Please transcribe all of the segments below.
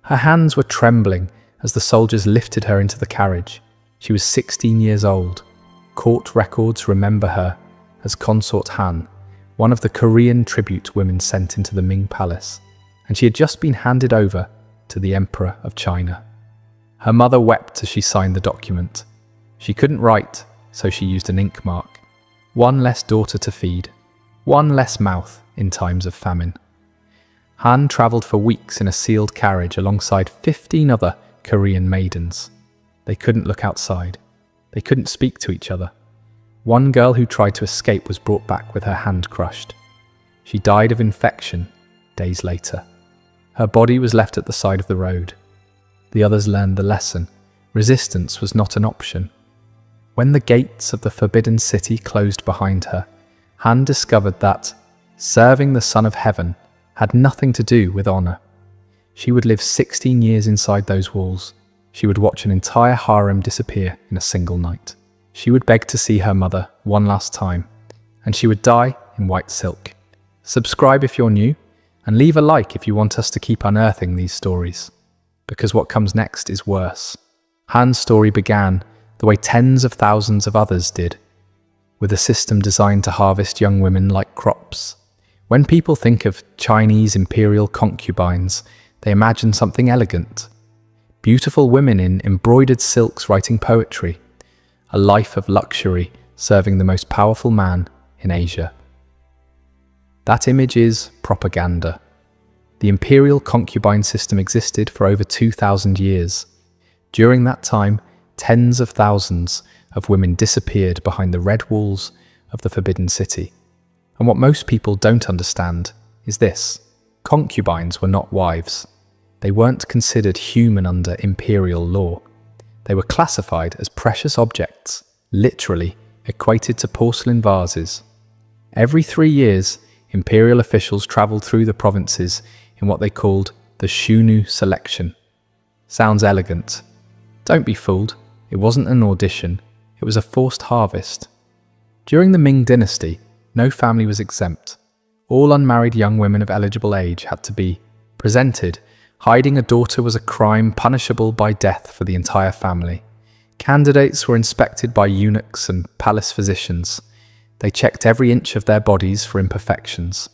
Her hands were trembling as the soldiers lifted her into the carriage. She was 16 years old. Court records remember her as Consort Han, one of the Korean tribute women sent into the Ming Palace, and she had just been handed over to the Emperor of China. Her mother wept as she signed the document. She couldn't write, so she used an ink mark. One less daughter to feed, one less mouth in times of famine. Han travelled for weeks in a sealed carriage alongside 15 other Korean maidens. They couldn't look outside. They couldn't speak to each other. One girl who tried to escape was brought back with her hand crushed. She died of infection days later. Her body was left at the side of the road. The others learned the lesson. Resistance was not an option. When the gates of the Forbidden City closed behind her, Han discovered that serving the Son of Heaven had nothing to do with honor. She would live 16 years inside those walls. She would watch an entire harem disappear in a single night. She would beg to see her mother one last time, and she would die in white silk. Subscribe if you're new, and leave a like if you want us to keep unearthing these stories, because what comes next is worse. Han's story began the way tens of thousands of others did, with a system designed to harvest young women like crops. When people think of Chinese imperial concubines, they imagine something elegant. Beautiful women in embroidered silks writing poetry, a life of luxury serving the most powerful man in Asia. That image is propaganda. The imperial concubine system existed for over 2,000 years. During that time, tens of thousands of women disappeared behind the red walls of the Forbidden City. And what most people don't understand is this: concubines were not wives. They weren't considered human under imperial law. They were classified as precious objects, literally equated to porcelain vases. Every 3 years, imperial officials travelled through the provinces in what they called the Shunu selection. Sounds elegant. Don't be fooled, it wasn't an audition, it was a forced harvest. During the Ming Dynasty, no family was exempt. All unmarried young women of eligible age had to be presented. Hiding a daughter was a crime punishable by death for the entire family. Candidates were inspected by eunuchs and palace physicians. They checked every inch of their bodies for imperfections,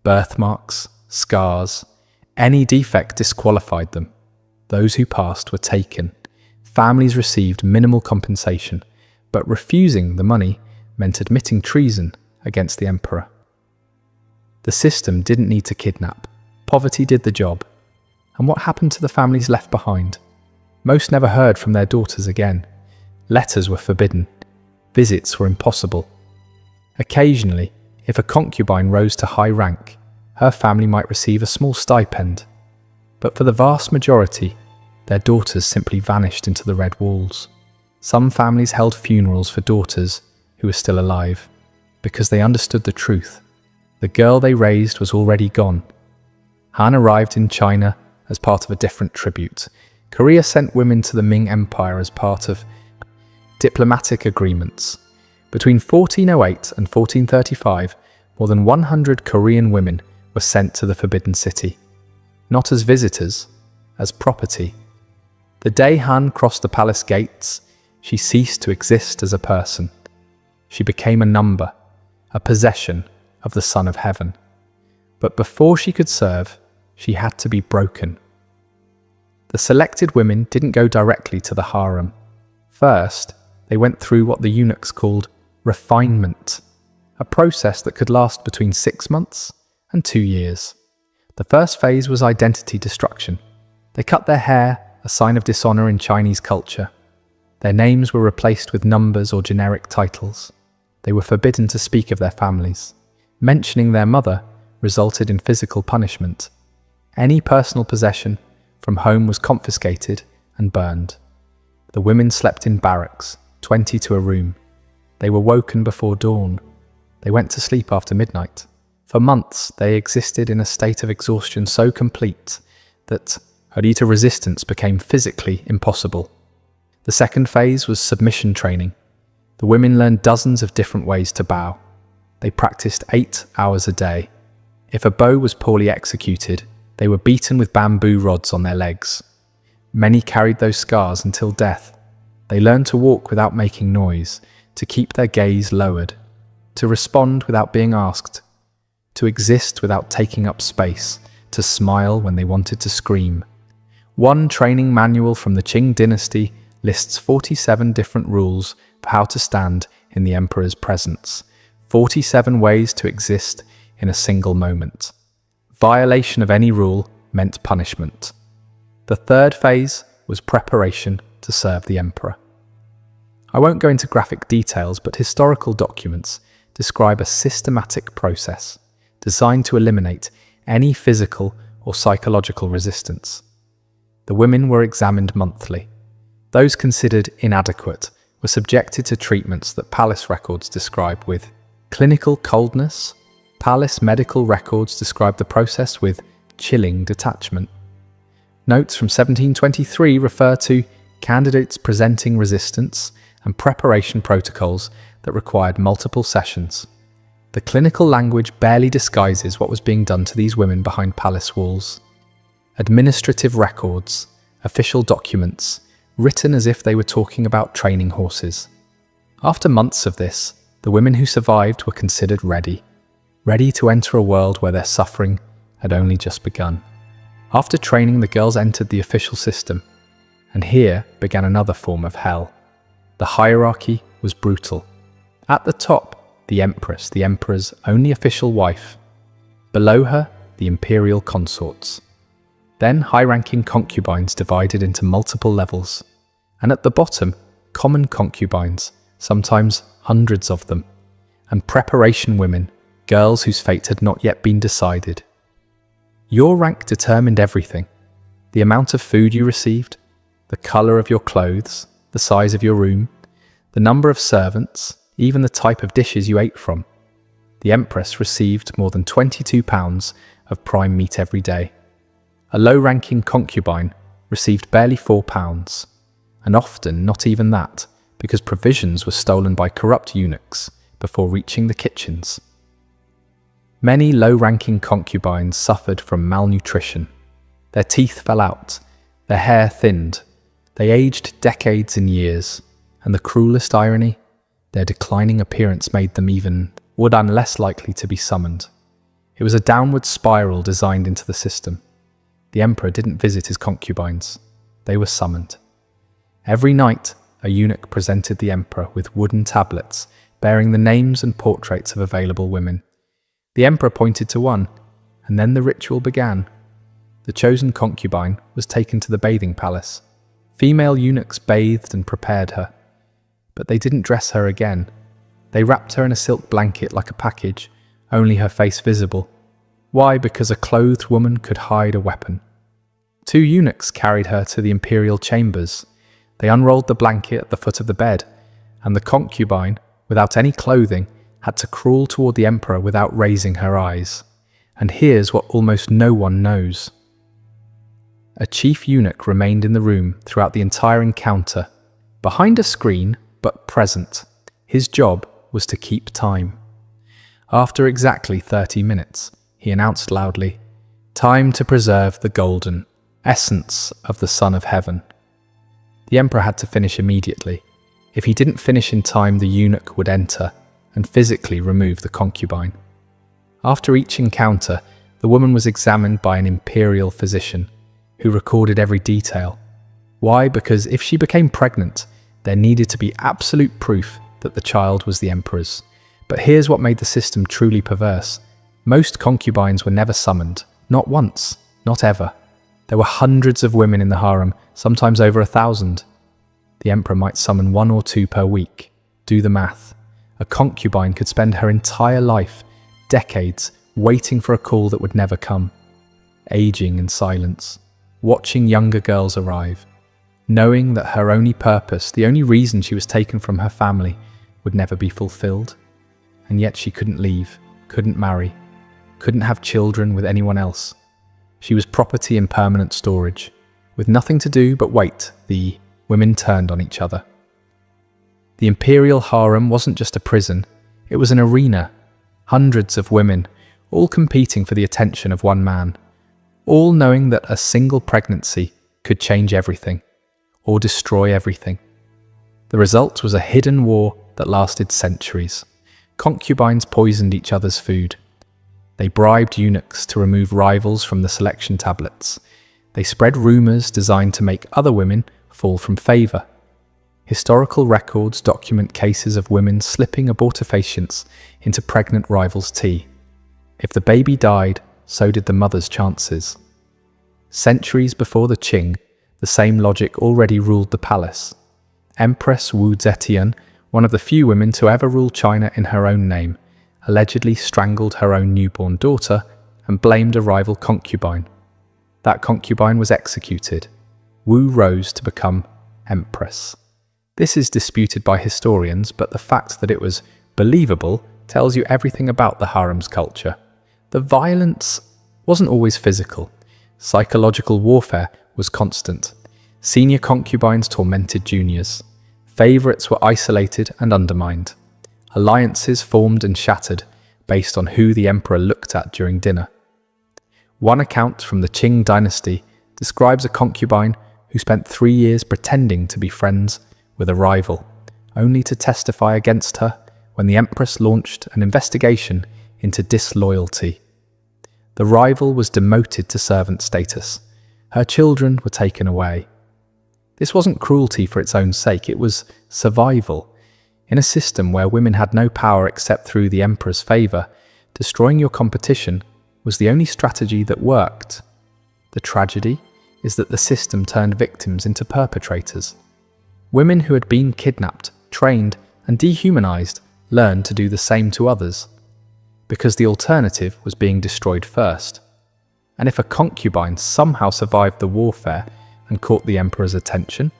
birthmarks, scars. Any defect disqualified them. Those who passed were taken. Families received minimal compensation, but refusing the money meant admitting treason against the emperor. The system didn't need to kidnap. Poverty did the job. And what happened to the families left behind? Most never heard from their daughters again. Letters were forbidden. Visits were impossible. Occasionally, if a concubine rose to high rank, her family might receive a small stipend. But for the vast majority, their daughters simply vanished into the red walls. Some families held funerals for daughters who were still alive, because they understood the truth. The girl they raised was already gone. Han arrived in China as part of a different tribute. Korea sent women to the Ming Empire as part of diplomatic agreements. Between 1408 and 1435, more than 100 Korean women were sent to the Forbidden City. Not as visitors, as property. The day Han crossed the palace gates, she ceased to exist as a person. She became a number, a possession of the Son of Heaven. But before she could serve, she had to be broken. The selected women didn't go directly to the harem. First, they went through what the eunuchs called refinement, a process that could last between 6 months and 2 years. The first phase was identity destruction. They cut their hair, a sign of dishonor in Chinese culture. Their names were replaced with numbers or generic titles. They were forbidden to speak of their families. Mentioning their mother resulted in physical punishment. Any personal possession from home was confiscated and burned. The women slept in barracks, 20 to a room. They were woken before dawn. They went to sleep after midnight. For months, they existed in a state of exhaustion so complete that Harita resistance became physically impossible. The second phase was submission training. The women learned dozens of different ways to bow. They practiced 8 hours a day. If a bow was poorly executed, They were beaten with bamboo rods on their legs. Many carried those scars until death. They learned to walk without making noise, to keep their gaze lowered, to respond without being asked, to exist without taking up space, to smile when they wanted to scream. One training manual from the Qing Dynasty lists 47 different rules for how to stand in the emperor's presence, 47 ways to exist in a single moment. Violation of any rule meant punishment. The third phase was preparation to serve the emperor. I won't go into graphic details, but historical documents describe a systematic process designed to eliminate any physical or psychological resistance. The women were examined monthly. Those considered inadequate were subjected to treatments that palace records describe with clinical coldness. Palace medical records describe the process with chilling detachment. Notes from 1723 refer to candidates presenting resistance and preparation protocols that required multiple sessions. The clinical language barely disguises what was being done to these women behind palace walls. Administrative records, official documents, written as if they were talking about training horses. After months of this, the women who survived were considered ready to enter a world where their suffering had only just begun. After training, the girls entered the official system, and here began another form of hell. The hierarchy was brutal. At the top, the empress, the emperor's only official wife. Below her, the imperial consorts. Then high-ranking concubines divided into multiple levels. And at the bottom, common concubines, sometimes hundreds of them. And preparation women, girls whose fate had not yet been decided. Your rank determined everything. The amount of food you received, the colour of your clothes, the size of your room, the number of servants, even the type of dishes you ate from. The empress received more than 22 pounds of prime meat every day. A low-ranking concubine received barely 4 pounds, and often not even that, because provisions were stolen by corrupt eunuchs before reaching the kitchens. Many low-ranking concubines suffered from malnutrition. Their teeth fell out, their hair thinned, they aged decades in years, and the cruelest irony, their declining appearance made them even less likely to be summoned. It was a downward spiral designed into the system. The emperor didn't visit his concubines. They were summoned. Every night, a eunuch presented the emperor with wooden tablets bearing the names and portraits of available women. The emperor pointed to one, and then the ritual began. The chosen concubine was taken to the bathing palace. Female eunuchs bathed and prepared her. But they didn't dress her again. They wrapped her in a silk blanket like a package, only her face visible. Why? Because a clothed woman could hide a weapon. 2 eunuchs carried her to the imperial chambers. They unrolled the blanket at the foot of the bed, and the concubine, without any clothing, had to crawl toward the emperor without raising her eyes. And here's what almost no one knows. A chief eunuch remained in the room throughout the entire encounter, behind a screen, but present. His job was to keep time. After exactly 30 minutes, he announced loudly, "Time to preserve the golden essence of the Son of Heaven." The emperor had to finish immediately. If he didn't finish in time, the eunuch would enter and physically remove the concubine. After each encounter, the woman was examined by an imperial physician who recorded every detail. Why? Because if she became pregnant, there needed to be absolute proof that the child was the emperor's. But here's what made the system truly perverse. Most concubines were never summoned, not once, not ever. There were hundreds of women in the harem, sometimes over 1,000. The emperor might summon 1 or 2 per week. Do the math. A concubine could spend her entire life, decades, waiting for a call that would never come. Aging in silence, watching younger girls arrive, knowing that her only purpose, the only reason she was taken from her family, would never be fulfilled. And yet she couldn't leave, couldn't marry, couldn't have children with anyone else. She was property in permanent storage. With nothing to do but wait, the women turned on each other. The imperial harem wasn't just a prison, it was an arena. Hundreds of women, all competing for the attention of one man. all knowing that a single pregnancy could change everything, or destroy everything. The result was a hidden war that lasted centuries. Concubines poisoned each other's food. They bribed eunuchs to remove rivals from the selection tablets. They spread rumors designed to make other women fall from favor. Historical records document cases of women slipping abortifacients into pregnant rivals' tea. If the baby died, so did the mother's chances. Centuries before the Qing, the same logic already ruled the palace. Empress Wu Zetian, one of the few women to ever rule China in her own name, allegedly strangled her own newborn daughter and blamed a rival concubine. That concubine was executed. Wu rose to become empress. This is disputed by historians, but the fact that it was believable tells you everything about the harem's culture. The violence wasn't always physical. Psychological warfare was constant. Senior concubines tormented juniors. Favorites were isolated and undermined. Alliances formed and shattered based on who the emperor looked at during dinner. One account from the Qing Dynasty describes a concubine who spent 3 years pretending to be friends with a rival, only to testify against her when the empress launched an investigation into disloyalty. The rival was demoted to servant status. Her children were taken away. This wasn't cruelty for its own sake, it was survival. In a system where women had no power except through the emperor's favor, destroying your competition was the only strategy that worked. The tragedy is that the system turned victims into perpetrators. Women who had been kidnapped, trained, and dehumanized learned to do the same to others, because the alternative was being destroyed first. And if a concubine somehow survived the warfare and caught the emperor's attention,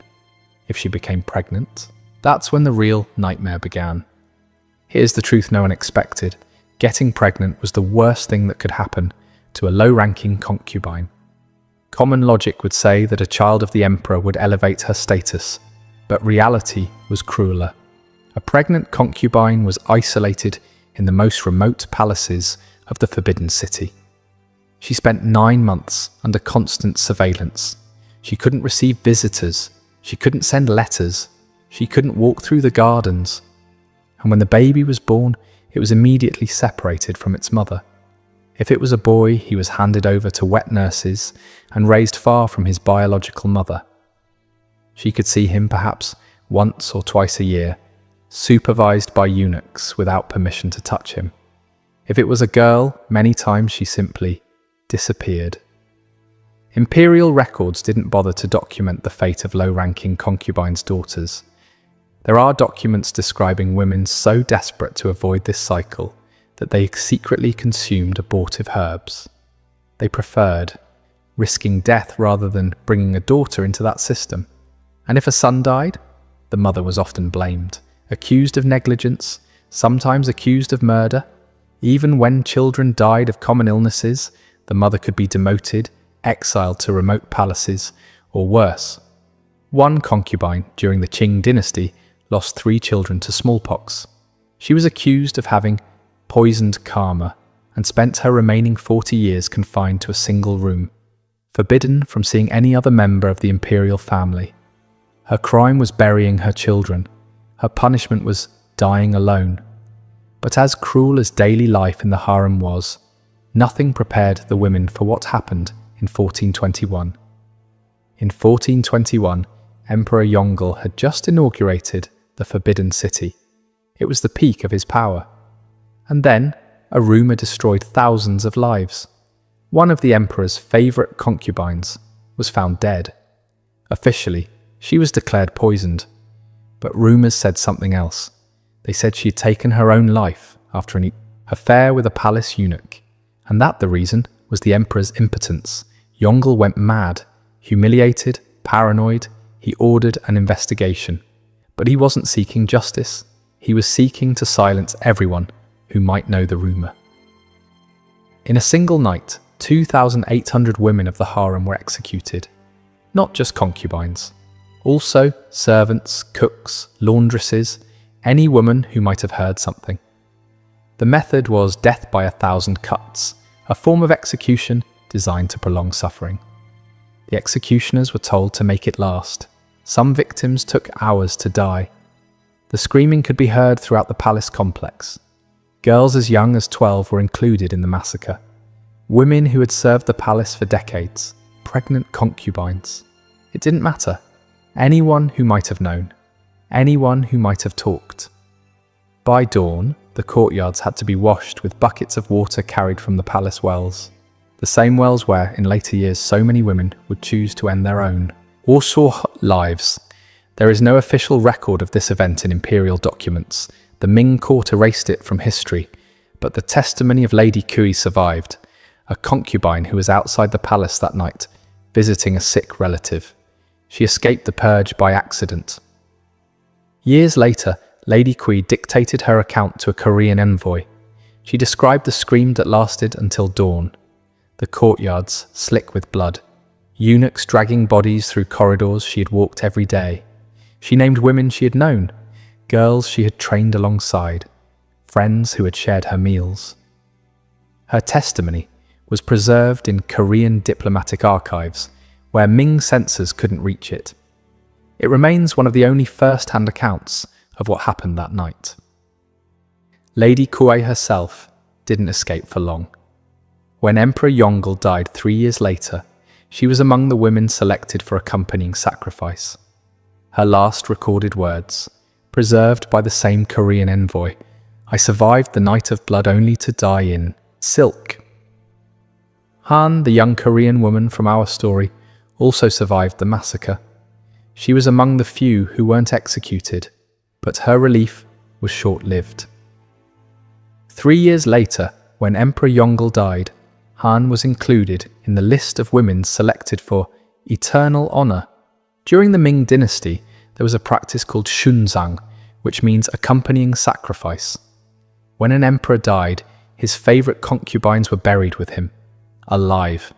if she became pregnant, that's when the real nightmare began. Here's the truth no one expected. Getting pregnant was the worst thing that could happen to a low-ranking concubine. Common logic would say that a child of the emperor would elevate her status, but reality was crueler. A pregnant concubine was isolated in the most remote palaces of the Forbidden City. She spent 9 months under constant surveillance. She couldn't receive visitors. She couldn't send letters. She couldn't walk through the gardens. And when the baby was born, it was immediately separated from its mother. If it was a boy, he was handed over to wet nurses and raised far from his biological mother. She could see him perhaps once or twice a year, supervised by eunuchs without permission to touch him. If it was a girl, many times she simply disappeared. Imperial records didn't bother to document the fate of low-ranking concubines' daughters. There are documents describing women so desperate to avoid this cycle that they secretly consumed abortive herbs. They preferred risking death rather than bringing a daughter into that system. And if a son died, the mother was often blamed, accused of negligence, sometimes accused of murder. Even when children died of common illnesses, the mother could be demoted, exiled to remote palaces, or worse. One concubine during the Qing Dynasty lost 3 children to smallpox. She was accused of having poisoned karma and spent her remaining 40 years confined to a single room, forbidden from seeing any other member of the imperial family. Her crime was burying her children. Her punishment was dying alone. But as cruel as daily life in the harem was, nothing prepared the women for what happened in 1421. In 1421, Emperor Yongle had just inaugurated the Forbidden City. It was the peak of his power. And then, a rumor destroyed thousands of lives. One of the emperor's favorite concubines was found dead. Officially, she was declared poisoned. But rumors said something else. They said she had taken her own life after an affair with a palace eunuch. And that the reason was the emperor's impotence. Yongle went mad. Humiliated, paranoid, he ordered an investigation. But he wasn't seeking justice. He was seeking to silence everyone who might know the rumor. In a single night, 2,800 women of the harem were executed. Not just concubines. Also servants, cooks, laundresses, any woman who might have heard something. The method was death by 1,000 cuts, a form of execution designed to prolong suffering. The executioners were told to make it last. Some victims took hours to die. The screaming could be heard throughout the palace complex. Girls as young as 12 were included in the massacre. Women who had served the palace for decades, pregnant concubines. It didn't matter. Anyone who might have known. Anyone who might have talked. By dawn, the courtyards had to be washed with buckets of water carried from the palace wells. The same wells where, in later years, so many women would choose to end their own or short lives. There is no official record of this event in imperial documents. The Ming court erased it from history, but the testimony of Lady Kui survived, a concubine who was outside the palace that night, visiting a sick relative. She escaped the purge by accident. Years later, Lady Kui dictated her account to a Korean envoy. She described the scream that lasted until dawn. The courtyards slick with blood. Eunuchs dragging bodies through corridors she had walked every day. She named women she had known, girls she had trained alongside, friends who had shared her meals. Her testimony was preserved in Korean diplomatic archives, where Ming censors couldn't reach it. It remains one of the only first-hand accounts of what happened that night. Lady Kui herself didn't escape for long. When Emperor Yongle died 3 years later, she was among the women selected for accompanying sacrifice. Her last recorded words, preserved by the same Korean envoy, "I survived the night of blood only to die in silk." Han, the young Korean woman from our story, also survived the massacre. She was among the few who weren't executed, but her relief was short-lived. 3 years later, when Emperor Yongle died, Han was included in the list of women selected for eternal honor. During the Ming Dynasty, there was a practice called shunzang, which means accompanying sacrifice. When an emperor died, his favorite concubines were buried with him, alive.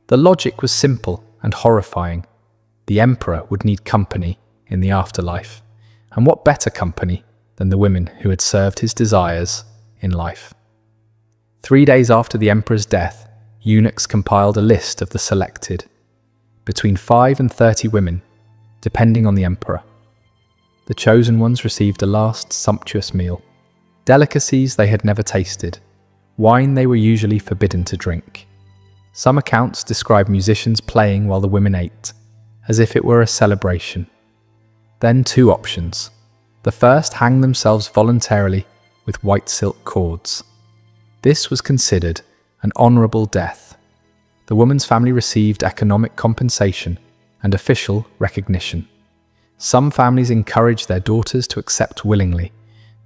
The logic was simple and horrifying. The emperor would need company in the afterlife. And what better company than the women who had served his desires in life? 3 days after the emperor's death, eunuchs compiled a list of the selected. Between 5 and 30 women, depending on the emperor. The chosen ones received a last sumptuous meal. Delicacies they had never tasted. Wine they were usually forbidden to drink. Some accounts describe musicians playing while the women ate, as if it were a celebration. Then 2 options. The first hanged themselves voluntarily with white silk cords. This was considered an honourable death. The woman's family received economic compensation and official recognition. Some families encouraged their daughters to accept willingly,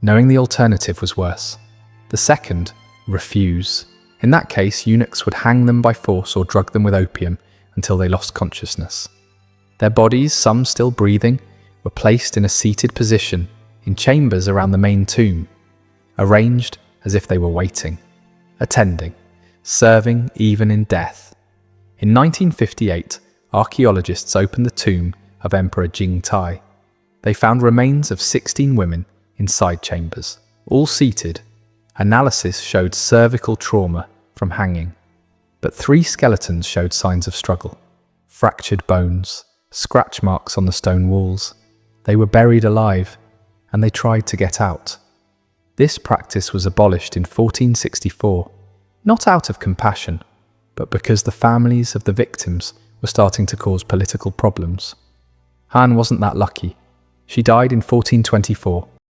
knowing the alternative was worse. The second, refuse. In that case, eunuchs would hang them by force or drug them with opium until they lost consciousness. Their bodies, some still breathing, were placed in a seated position in chambers around the main tomb, arranged as if they were waiting, attending, serving even in death. In 1958, archaeologists opened the tomb of Emperor Jing Tai. They found remains of 16 women in side chambers, all seated. Analysis showed cervical trauma from hanging, but 3 skeletons showed signs of struggle. Fractured bones, scratch marks on the stone walls. They were buried alive, and they tried to get out. This practice was abolished in 1464, not out of compassion, but because the families of the victims were starting to cause political problems. Han wasn't that lucky. She died in 1424,